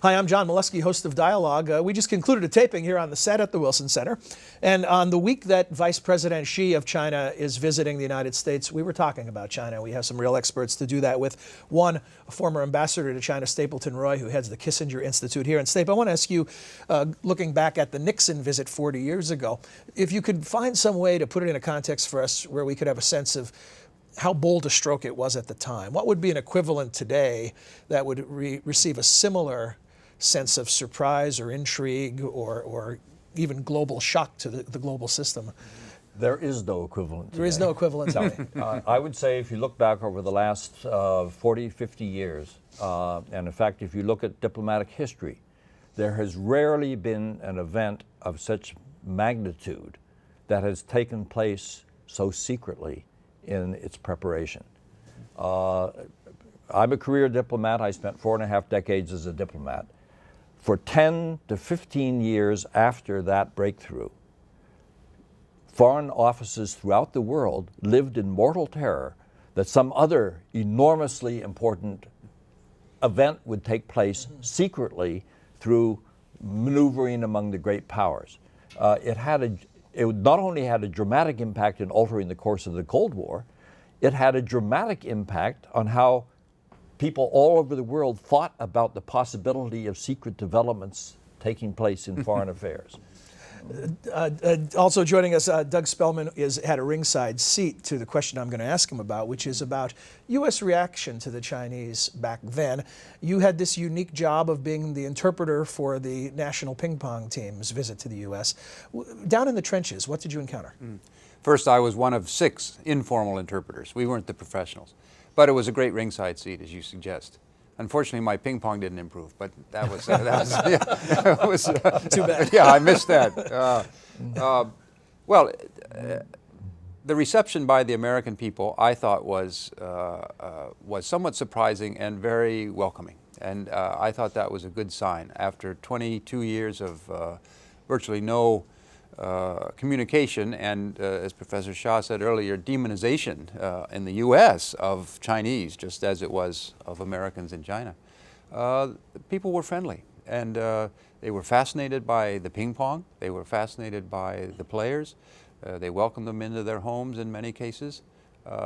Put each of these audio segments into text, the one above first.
Hi, I'm John Molesky, host of Dialogue. We just concluded a taping here on the set at the Wilson Center. And on the week that Vice President Xi of China is visiting the United States, we were talking about China. We have some real experts to do that with. One, a former ambassador to China, Stapleton Roy, who heads the Kissinger Institute here. And Stape, I want to ask you, looking back at the Nixon visit 40 years ago, if you could find some way to put it in a context for us where we could have a sense of how bold a stroke it was at the time. What would be an equivalent today that would receive a similar sense of surprise or intrigue or even global shock to the global system? There is no equivalent today. There is no equivalent today. I would say if you look back over the last 40, 50 years, and in fact if you look at diplomatic history, there has rarely been an event of such magnitude that has taken place so secretly in its preparation. I'm a career diplomat. I spent 4.5 decades as a diplomat. For 10 to 15 years after that breakthrough, foreign offices throughout the world lived in mortal terror that some other enormously important event would take place secretly through maneuvering among the great powers. It not only had a dramatic impact in altering the course of the Cold War, it had a dramatic impact on how people all over the world thought about the possibility of secret developments taking place in foreign affairs. Also joining us, Doug Spelman had a ringside seat to the question I'm going to ask him about, which is about U.S. reaction to the Chinese back then. You had this unique job of being the interpreter for the national ping pong team's visit to the U.S. Down in the trenches, what did you encounter? First, I was one of 6 informal interpreters. We weren't the professionals. But it was a great ringside seat, as you suggest. Unfortunately, my ping pong didn't improve, but that was Too bad. Yeah, I missed that. The reception by the American people, I thought, was somewhat surprising and very welcoming, and I thought that was a good sign. After 22 years of virtually no communication and, as Professor Xia said earlier, demonization in the U.S. of Chinese, just as it was of Americans in China. People were friendly, and they were fascinated by the ping pong. They were fascinated by the players. They welcomed them into their homes in many cases.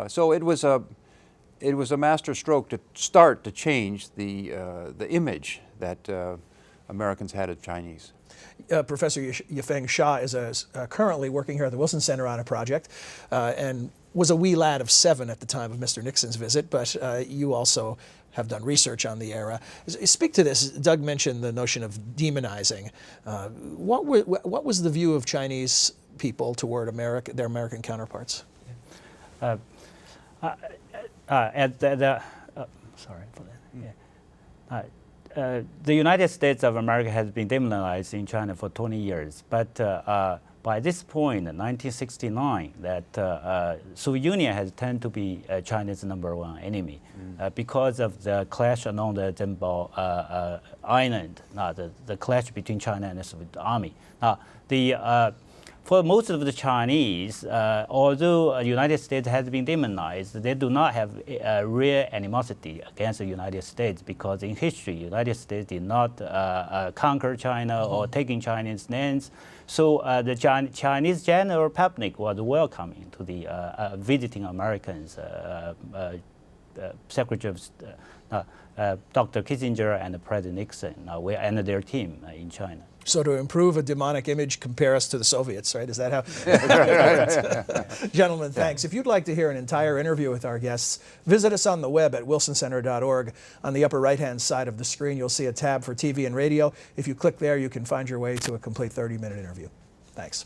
So it was a master stroke to start to change the image that Americans had of Chinese. Professor Yafeng Xia is currently working here at the Wilson Center on a project and was a wee lad of 7 at the time of Mr. Nixon's visit, but you also have done research on the era. Speak to this. Doug mentioned the notion of demonizing. What was the view of Chinese people toward their American counterparts? Sorry for that. Yeah. The United States of America has been demonized in China for 20 years, but by this point, in 1969, that Soviet Union has turned to be China's #1 enemy because of the clash along the Zhenbao Island, the clash between China and the Soviet Army. For most of the Chinese, although the United States has been demonized, they do not have a real animosity against the United States because in history, the United States did not conquer China or taking Chinese lands. So the Chinese general public was welcoming to the visiting Americans, Secretary of Dr. Kissinger and President Nixon and their team in China. So to improve a demonic image, compare us to the Soviets, right? Is that how? Gentlemen, thanks. If you'd like to hear an entire interview with our guests, visit us on the web at wilsoncenter.org. On the upper right-hand side of the screen, you'll see a tab for TV and radio. If you click there, you can find your way to a complete 30-minute interview. Thanks.